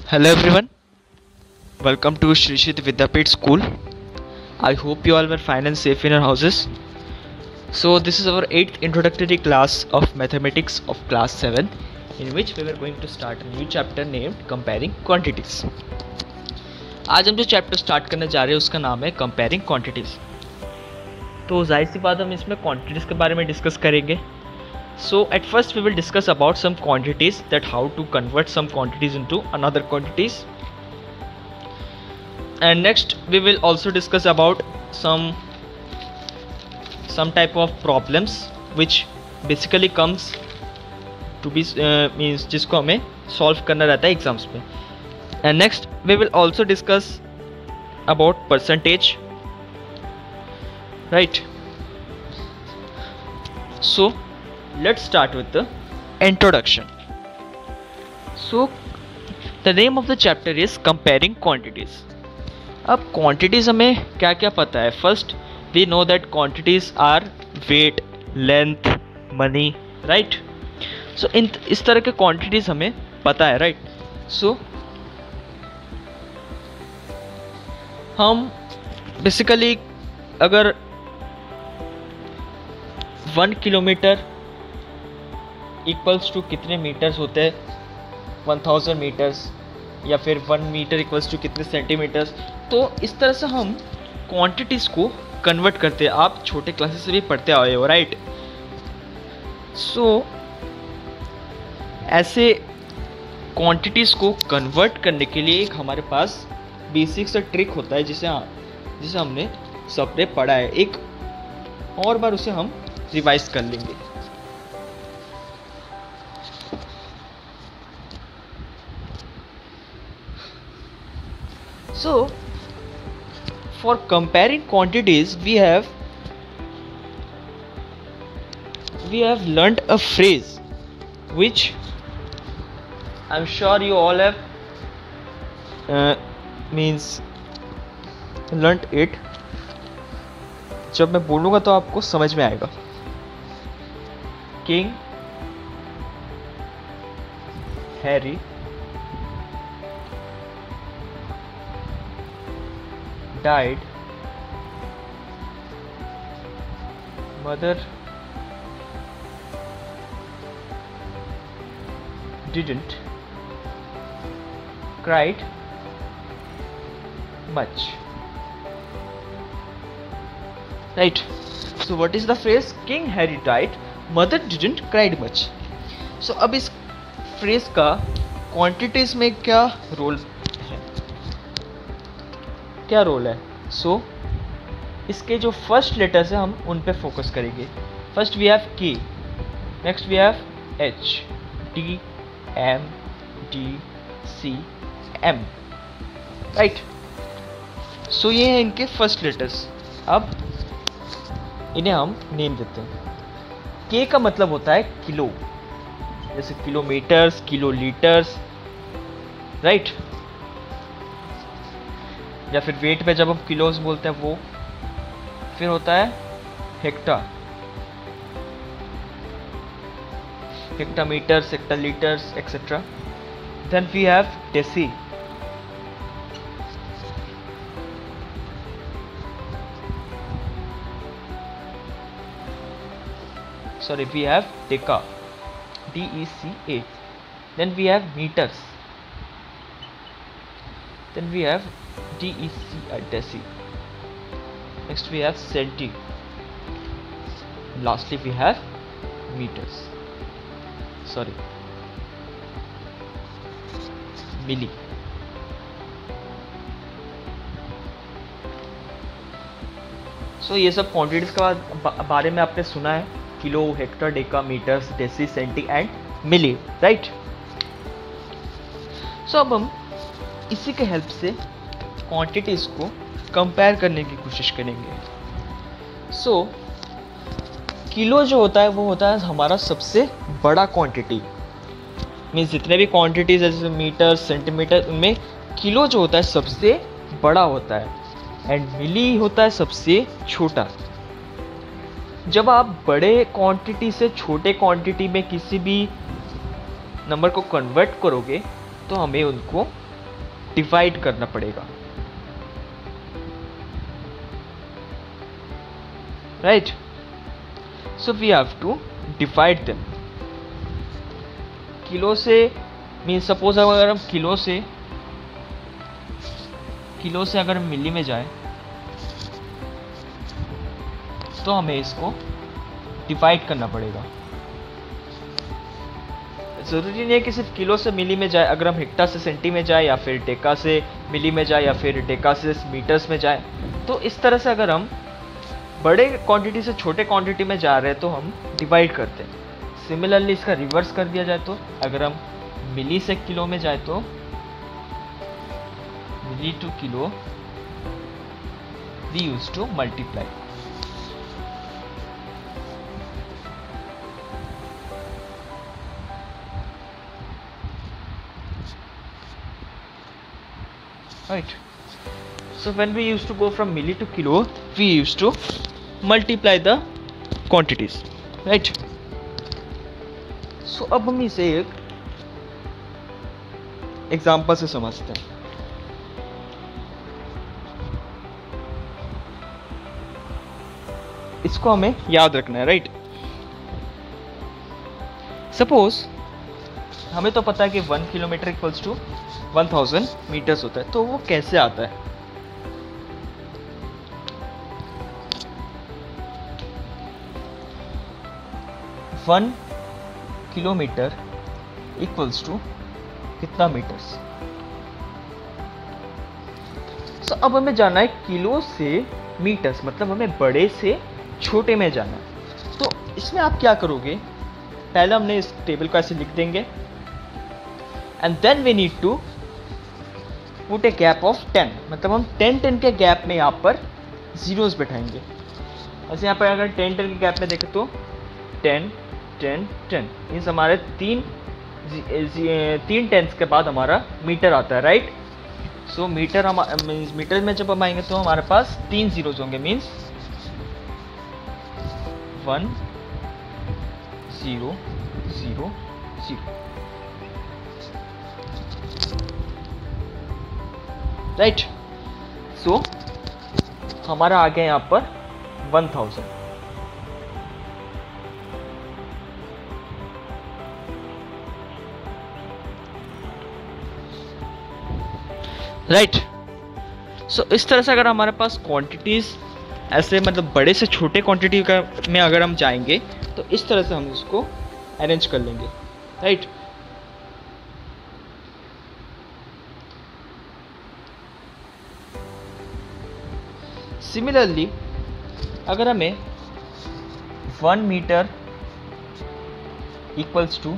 Hello everyone, welcome to Shri Shri Vidyapit School. I hope you all were fine and safe in your houses. So this is our 8th introductory class of mathematics of class 7, in which we were going to start a new chapter named comparing quantities. आज हम जो chapter start करने जा रहे हैं उसका नाम है कंपेयरिंग क्वांटिटीज़. तो जाहिर सी बात हम इसमें क्वांटिटीज़ के बारे में डिस्कस करेंगे. So at first we will discuss about some quantities, that how to convert some quantities into another quantities, and next we will also discuss about some type of problems which basically comes to be means जिसको हमें solve करना रहता है exams में. And next we will also discuss about percentage, right? So let's start with the introduction. So the name of the chapter is comparing quantities. अब quantities हमें क्या क्या पता है. First we know that quantities are weight, length, money, right? So इस तरह के quantities हमें पता है, right? So हम basically अगर 1 किलोमीटर इक्वल्स टू कितने मीटर्स होते हैं, 1000 मीटर्स, या फिर 1 मीटर इक्वल्स टू कितने सेंटीमीटर्स, तो इस तरह से हम क्वांटिटीज़ को कन्वर्ट करते हैं. आप छोटे क्लासेस से भी पढ़ते आए हो, राइट? सो ऐसे क्वांटिटीज़ को कन्वर्ट करने के लिए एक हमारे पास बेसिक सा ट्रिक होता है जिसे हमने सबने पढ़ा है. एक और बार उसे हम रिवाइज कर लेंगे. So for comparing quantities we have learned a phrase which I'm sure you all have learnt it. जब मैं बोलूँगा तो आपको समझ में आएगा. King Harry died, mother didn't cried much, right? So what is the phrase? King Harry died, mother didn't cried much. So अब इस phrase का quantities में क्या रोल है? सो इसके जो फर्स्ट लेटर्स हैं हम उन पे फोकस करेंगे. First we have K, next we have H, D, M, D, C, M, right? So ये हैं इनके फर्स्ट लेटर्स. अब इन्हें हम नेम देते हैं. के का मतलब होता है किलो, जैसे किलोमीटर्स, किलो लीटर्स, राइट? या फिर वेट पे जब हम किलोस बोलते हैं वो. फिर होता है hecta, hectametres, hectalitres, etcetera. Then we have deci, sorry we have deca, DECA. then we have meters, then we have DEC, deci. Next we have centi. Lastly we have meters, sorry milli. So ये सब quantities का बारे में आपने सुना है. Kilo, hecto, deca, metres, deci, centi and milli, right? So अब हम इसी के हेल्प से क्वांटिटीज़ को कंपेयर करने की कोशिश करेंगे. सो किलो जो होता है वो होता है हमारा सबसे बड़ा क्वांटिटी. मीन्स जितने भी क्वांटिटीज है जैसे मीटर, सेंटीमीटर, उनमें किलो जो होता है सबसे बड़ा होता है एंड मिली होता है सबसे छोटा. जब आप बड़े क्वांटिटी से छोटे क्वांटिटी में किसी भी नंबर को कन्वर्ट करोगे तो हमें उनको डिवाइड करना पड़ेगा, right. So we have to divide them. Kilo से मीन सपोज अगर हम किलो से अगर हम मिली में जाए तो हमें इसको डिवाइड करना पड़ेगा। ज़रूरी नहीं है कि सिर्फ किलो से मिली में जाए, अगर हम हेक्टा से सेंटी में जाए या फिर डेका से मिली में जाए या फिर डेका से मीटर्स में जाए, तो इस तरह से अगर हम बड़े क्वांटिटी से छोटे क्वांटिटी में जा रहे हैं तो हम डिवाइड करते हैं। सिमिलरली इसका रिवर्स कर दिया जाए तो अगर हम मिली से किलो में जाए तो milli to kilo we use to multiply. Right. So when we used to go from milli to kilo, we used to multiply the quantities, right? So अब हम इसे एक एग्जाम्पल से समझते हैं। इसको हमें याद रखना है, राइट। सपोज हमें तो पता है कि 1 किलोमीटर इक्वल्स टू 1000 मीटर्स होता है, तो वो कैसे आता है? वन किलोमीटर इक्वल्स टू कितना मीटर्स? सो अब हमें जाना है किलो से मीटर्स, मतलब हमें बड़े से छोटे में जाना है। तो इसमें आप क्या करोगे, पहले हमने इस टेबल को ऐसे लिख देंगे and then we need to put a gap of 10, मतलब हम 10 के गैप में यहाँ पर जीरोस बैठाएंगे। ऐसे यहाँ पर अगर 10 के गैप में देखें तो 10 10 10 मीन्स हमारे तीन टेंस के बाद हमारा मीटर आता है, राइट। सो मीटर हम मीटर में जब हम आएंगे तो हमारे पास 3 जीरोस होंगे, मीन्स 1 0 0 0, राइट। सो हमारा आ गया यहाँ पर 1000। राइट। सो इस तरह से अगर हमारे पास क्वांटिटीज ऐसे मतलब बड़े से छोटे क्वांटिटी का में अगर हम जाएंगे तो इस तरह से हम इसको अरेंज कर लेंगे, राइट। सिमिलरली अगर हमें 1 मीटर इक्वल्स टू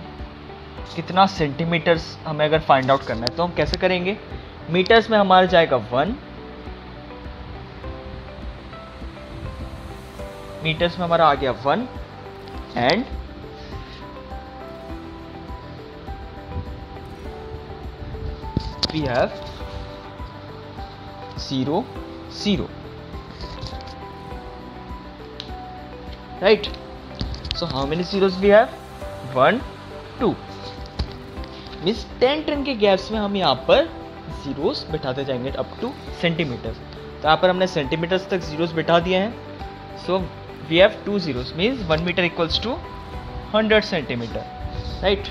कितना सेंटीमीटर्स हमें अगर फाइंड आउट करना है तो हम कैसे करेंगे? मीटर्स में हमारा जाएगा 1, मीटर्स में हमारा आ गया 1 and we have 0 0, right? So how many zeros we have? 1 2 means 10 के गैप्स में हम यहाँ पर जीरोस बिठाते जाएंगे अप टू सेंटीमीटर। तो यहाँ पर हमने सेंटीमीटर्स तक जीरोस बिठा दिए हैं। So we have 2 zeros means 1 metre equals to 100 centimetre, right.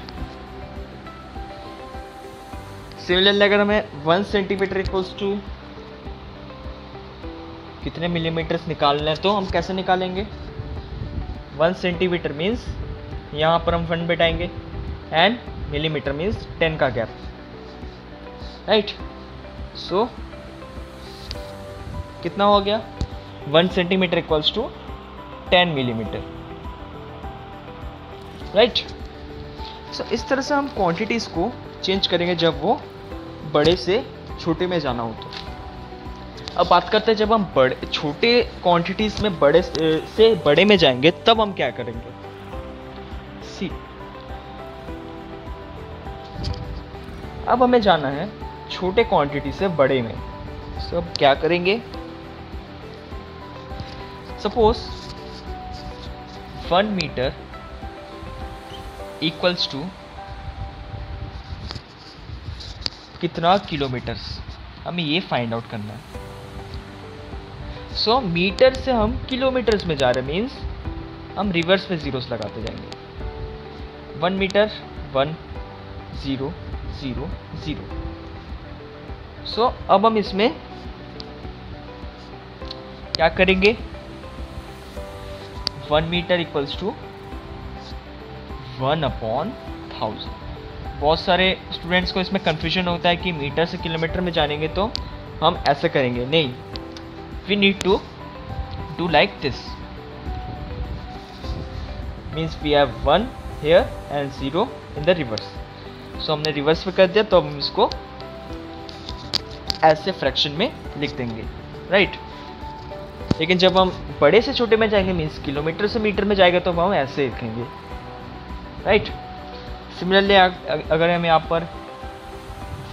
Similarly अगर हमें 1 सेंटीमीटर इक्वल्स टू कितने मिलीमीटर्स निकालना है तो हम कैसे निकालेंगे? 1 सेंटीमीटर मीन्स यहाँ पर हम 1 बिठाएंगे एंड मिलीमीटर मीन्स 10 का गैप, राइट। सो कितना हो गया? 1 centimetre equals to 10 millimetre, right. So इस तरह से हम क्वांटिटीज़ को चेंज करेंगे जब वो बड़े से छोटे में जाना हो तो। अब बात करते हैं जब हम बड़े छोटे क्वांटिटीज़ में बड़े से बड़े में जाएंगे तब हम क्या करेंगे? सी अब हमें जाना है छोटे क्वांटिटी से बड़े में। सो अब क्या करेंगे? सपोज 1 मीटर इक्वल्स टू कितना किलोमीटर्स, हमें ये फाइंड आउट करना है। सो मीटर से हम किलोमीटर्स में जा रहे हैं, मीन्स हम रिवर्स में जीरोस लगाते जाएंगे। 1 मीटर 1 0 0 0। सो अब हम इसमें क्या करेंगे, 1 मीटर इक्वल्स टू 1/1000। बहुत सारे स्टूडेंट्स को इसमें कंफ्यूजन होता है कि मीटर से किलोमीटर में जानेंगे तो हम ऐसे करेंगे, नहीं, we need to do like this, means we have 1 here and 0 in the reverse। So हमने रिवर्स में कर दिया तो हम इसको ऐसे फ्रैक्शन में लिख देंगे, राइट। लेकिन जब हम बड़े से छोटे में जाएंगे, मीन्स किलोमीटर से मीटर में जाएगा, तो हम ऐसे लिखेंगे, राइट। सिमिलरली अगर हम यहाँ पर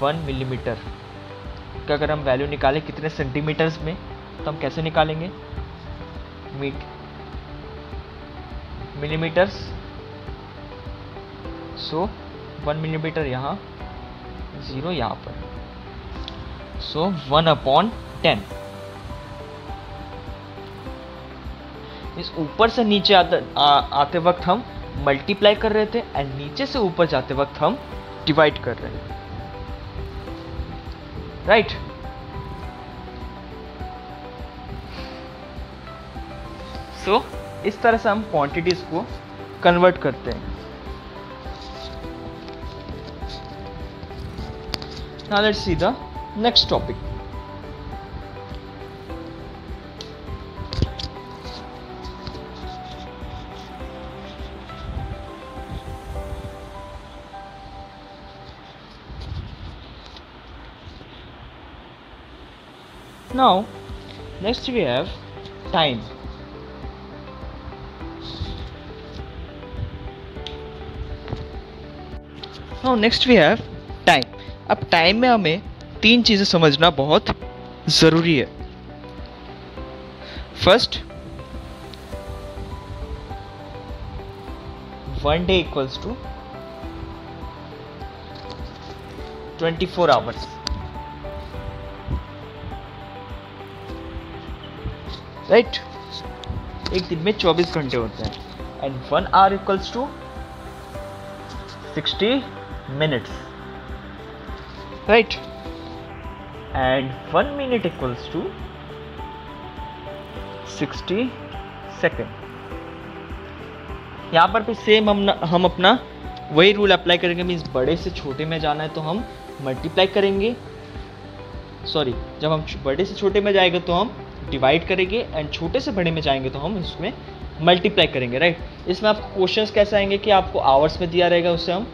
1 मिलीमीटर का अगर हम वैल्यू निकालें कितने सेंटीमीटर्स में, तो हम कैसे निकालेंगे, मिलीमीटर्स। सो 1 मिलीमीटर यहाँ, 0 यहाँ पर, सो 1/10। इस ऊपर से नीचे आते वक्त हम मल्टीप्लाई कर रहे थे एंड नीचे से ऊपर जाते वक्त हम डिवाइड कर रहे हैं, राइट। सो इस तरह से हम क्वांटिटीज को कन्वर्ट करते हैं। Now let's see the next topic. Now, next we have time. Now next we have time. अब टाइम में हमें 3 चीज़ें समझना बहुत ज़रूरी है। First, 1 day equals to 24 hours, right. एक दिन में 24 घंटे होते हैं and 1 hour equals to 60 minutes, right, and 1 minute equals to 60 second. यहाँ पर भी सेम हम अपना वही रूल अप्लाई करेंगे, मीन्स बड़े से छोटे में जाना है तो हम मल्टीप्लाई करेंगे, सॉरी, जब हम बड़े से छोटे में जाएंगे तो हम डिवाइड करेंगे एंड छोटे से बड़े में जाएंगे तो हम इसमें मल्टीप्लाई करेंगे, राइट। इसमें आपको क्वेश्चंस कैसे आएंगे कि आपको आवर्स में दिया रहेगा, उससे हम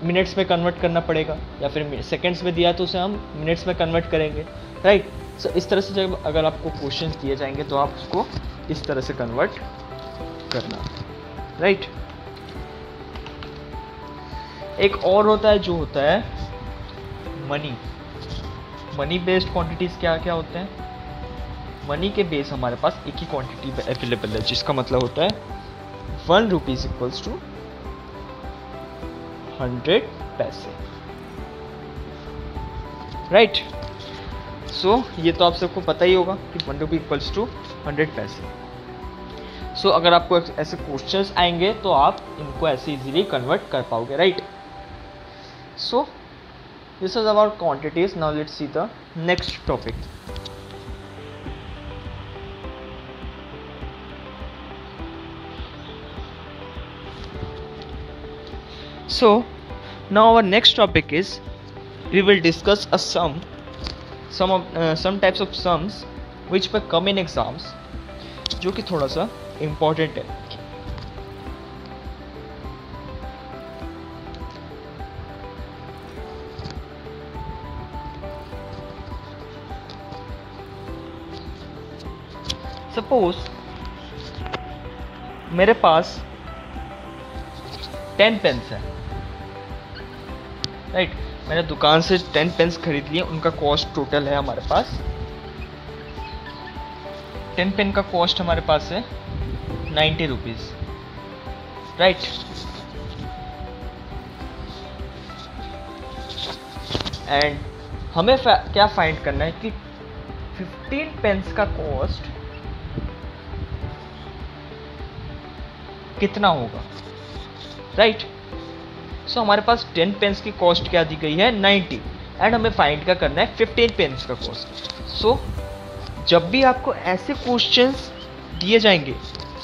मिनट्स में कन्वर्ट करना पड़ेगा, या फिर सेकंड्स में दिया तो उसे हम मिनट्स में कन्वर्ट करेंगे, राइट। सो इस तरह से जब अगर आपको क्वेश्चंस दिए जाएंगे तो आप उसको इस तरह से कन्वर्ट करना, राइट। एक और होता है जो होता है मनी बेस्ड क्वांटिटीज। क्या क्या होते हैं, मनी के बेस हमारे पास एक ही क्वांटिटी अवेलेबल है, जिसका मतलब होता है 1 रुपीज इक्वल्स टू 100 पैसे, राइट। सो ये तो आप सबको पता ही होगा कि 1 रुपी इक्वल्स टू 100 पैसे। सो अगर आपको ऐसे क्वेश्चंस आएंगे तो आप इनको ऐसे इजीली कन्वर्ट कर पाओगे, right. So this is about quantities. Now let's see the next topic. So now our next topic is we will discuss some types of sums which may come in exams, जो कि थोड़ा सा important है। Suppose मेरे पास 10 pens है, right. मैंने दुकान से 10 पेन्स खरीद लिए, उनका कॉस्ट टोटल है हमारे पास 10 पेन का कॉस्ट हमारे पास है 90 रुपीज़, राइट। एंड हमें क्या फाइंड करना है कि 15 पेंस का कॉस्ट कितना होगा, राइट। सो हमारे पास 10 पेंस की कॉस्ट क्या दी गई है 90, एंड हमें फाइंड क्या करना है 15 पेंस का कॉस्ट। सो जब भी आपको ऐसे क्वेश्चंस दिए जाएंगे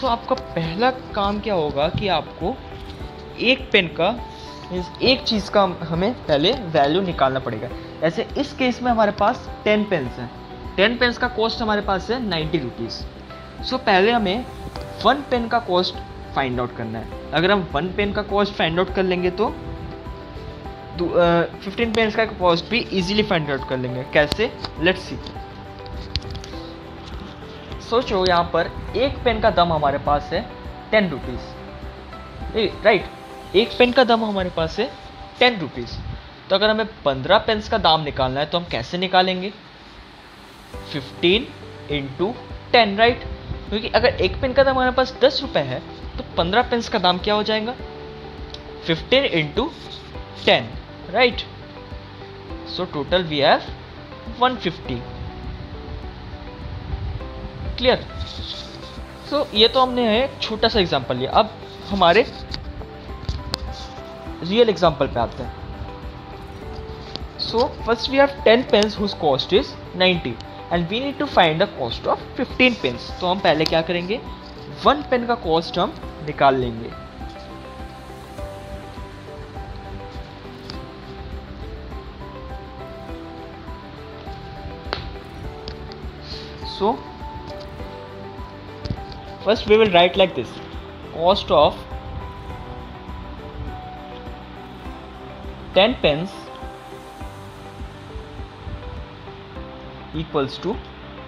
तो आपका पहला काम क्या होगा कि आपको एक पेन का एक चीज़ का हमें पहले वैल्यू निकालना पड़ेगा। ऐसे इस केस में हमारे पास 10 पेन्स हैं, 10 पेन्स का कॉस्ट हमारे पास है 90 रुपीज़। सो पहले हमें 1 पेन का कॉस्ट फाइंड आउट करना है। अगर हम 1 पेन का कॉस्ट फाइंड आउट कर लेंगे तो 15 पेन्स का कॉस्ट भी इजीली फाइंड आउट कर लेंगे। कैसे, लेट्स सी। सोचो यहाँ पर एक पेन का दाम हमारे पास है 10 रुपीज़, राइट। एक पेन का दाम हमारे पास है 10 रुपीज़। तो अगर हमें 15 पेन्स का दाम निकालना है तो हम कैसे निकालेंगे, 15 इंटू 10, राइट। क्योंकि अगर एक पेन का दाम हमारे पास 10 रुपये है तो 15 पेन्स का दाम क्या हो जाएगा 15 into 10, right. So total we have 150, clear. So ये तो हमने एक छोटा सा एग्जांपल लिया। अब हमारे रियल एग्जांपल पे आते हैं। So first we have 10 pens whose cost is 90 and we need to find the cost of 15 pens. तो हम पहले क्या करेंगे, 1 पेन का कॉस्ट हम निकाल लेंगे। सो first we will write like this, cost of 10 pence equals to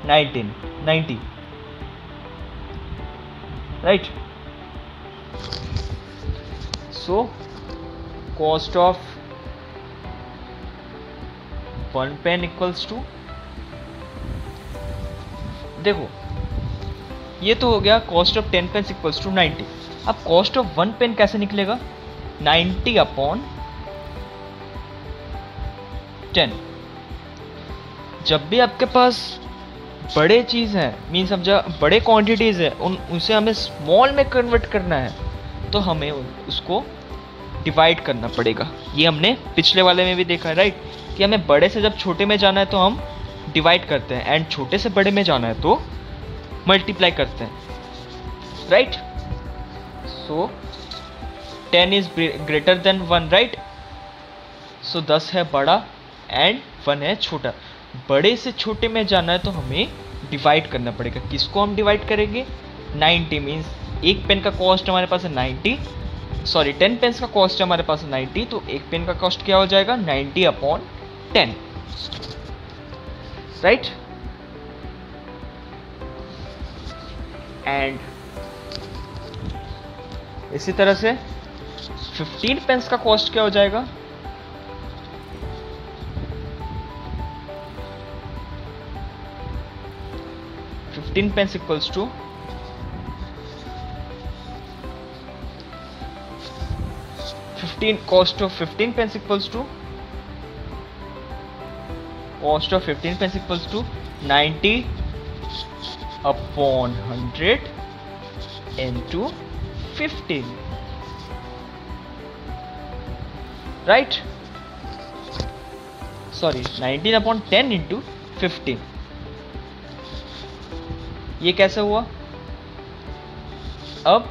90, right. So cost of 1 pen equals to, देखो ये तो हो गया cost of 10 pens equals to 90। अब कॉस्ट ऑफ 1 पेन कैसे निकलेगा, 90 अपॉन 10। जब भी आपके पास बड़े चीज़ हैं, मीन्स अब जब बड़े क्वांटिटीज़ है उनसे हमें स्मॉल में कन्वर्ट करना है तो हमें उसको डिवाइड करना पड़ेगा। ये हमने पिछले वाले में भी देखा है, राइट, कि हमें बड़े से जब छोटे में जाना है तो हम डिवाइड करते हैं, एंड छोटे से बड़े में जाना है तो मल्टीप्लाई करते हैं, right. So 10 is greater than 1, right. So 10 है बड़ा एंड 1 है छोटा। बड़े से छोटे में जाना है तो हमें डिवाइड करना पड़ेगा। किसको हम डिवाइड करेंगे, 90, मीन्स एक पेन का कॉस्ट हमारे पास है 90, सॉरी 10 पेन्स का कॉस्ट हमारे पास है 90, तो एक पेन का कॉस्ट क्या हो जाएगा 90 अपॉन 10, राइट। एंड इसी तरह से 15 पेन्स का कॉस्ट क्या हो जाएगा, pens equals to 15, cost of 15 pens equals to, cost of 15 pens equals to 90 upon 100 into 15, right, sorry 19 upon 10 into 15। ये कैसे हुआ, अब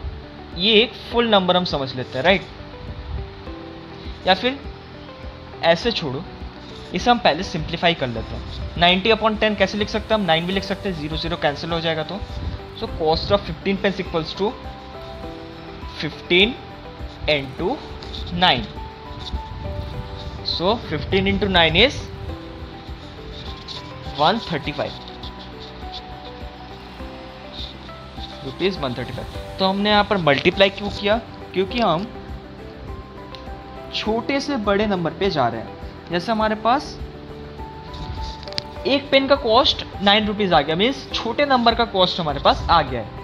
ये एक फुल नंबर हम समझ लेते हैं, राइट। या फिर ऐसे छोड़ो, इसे हम पहले सिंप्लीफाई कर लेते हैं। 90 अपॉन 10 कैसे लिख सकते हैं हम, 9 भी लिख सकते हैं, 0 0 कैंसिल हो जाएगा। तो so cost of 15 pens equals to 15 into 9। So 15 into 9 is 135 rupees, 135। तो हमने यहाँ पर मल्टीप्लाई क्यों किया, क्योंकि हम छोटे से बड़े नंबर पे जा रहे हैं। जैसे हमारे पास एक पेन का कॉस्ट 9 रुपीज़ आ गया, मीन्स छोटे नंबर का कॉस्ट हमारे पास आ गया है।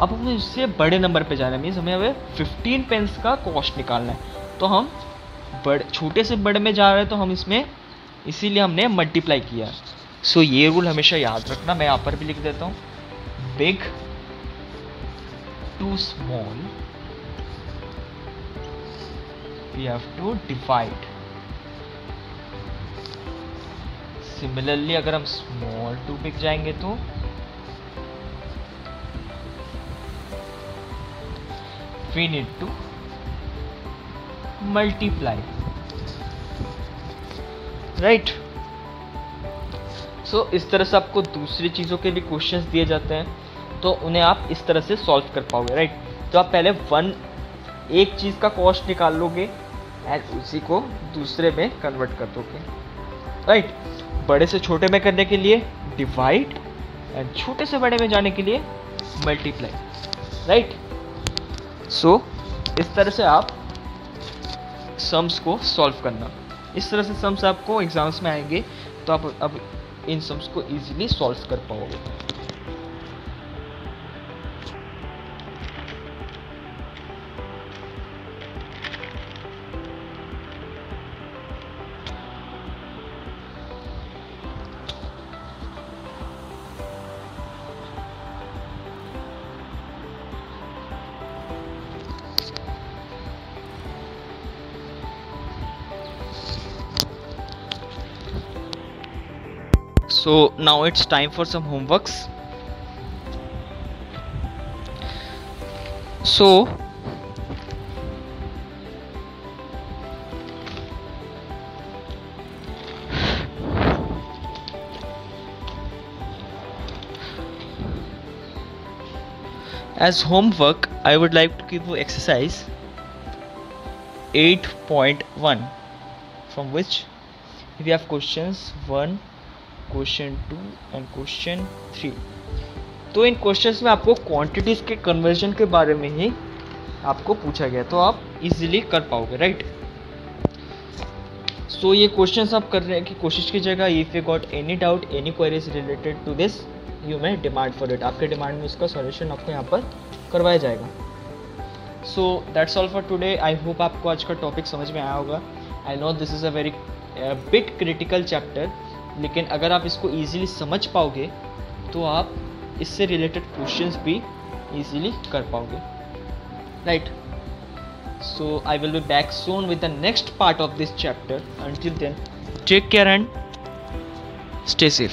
अब हमें इससे बड़े नंबर पे जाना है, मीन्स हमें 15 पेन्स का कॉस्ट निकालना है। तो हम छोटे से बड़े में जा रहे हैं तो हम इसमें इसीलिए हमने मल्टीप्लाई किया। सो ये रूल हमेशा याद रखना, मैं यहाँ पर भी लिख देता हूँ, big to small we have to divide. Similarly अगर हम स्मॉल टू बिग जाएंगे तो we need to multiply, right? So इस तरह से आपको दूसरी चीज़ों के भी क्वेश्चंस दिए जाते हैं तो उन्हें आप इस तरह से सॉल्व कर पाओगे, राइट? तो आप पहले एक चीज़ का कॉस्ट निकाल लोगे एंड उसी को दूसरे में कन्वर्ट कर दोगे, राइट? बड़े से छोटे में करने के लिए डिवाइड एंड छोटे से बड़े में जाने के लिए मल्टीप्लाई, राइट? सो इस तरह से आप सम्स को सॉल्व करना, इस तरह से सम्स आपको एग्जाम्स में आएंगे तो आप अब इन सम्स को इजीली सॉल्व कर पाओगे। So now it's time for some homeworks. So as homework I would like to give you exercise 8.1 from which we have questions 1, question 2 and question 3। तो इन क्वेश्चंस में आपको क्वांटिटीज़ के कन्वर्जन के बारे में ही आपको पूछा गया, तो आप इजीली कर पाओगे, राइट? सो ये क्वेश्चंस आप करने की कोशिश कीजिएगा। If you got any doubt, any queries related to this, you may demand for it. आपके डिमांड में इसका सॉल्यूशन आपको यहाँ पर करवाया जाएगा। So that's all for today. I hope आपको आज का टॉपिक समझ में आया होगा। I know this is a very bit critical chapter, लेकिन अगर आप इसको ईजिली समझ पाओगे तो आप इससे रिलेटेड क्वेश्चंस भी ईजिली कर पाओगे, right? So I will be back soon with the next part of this chapter. Until then, take care and stay safe.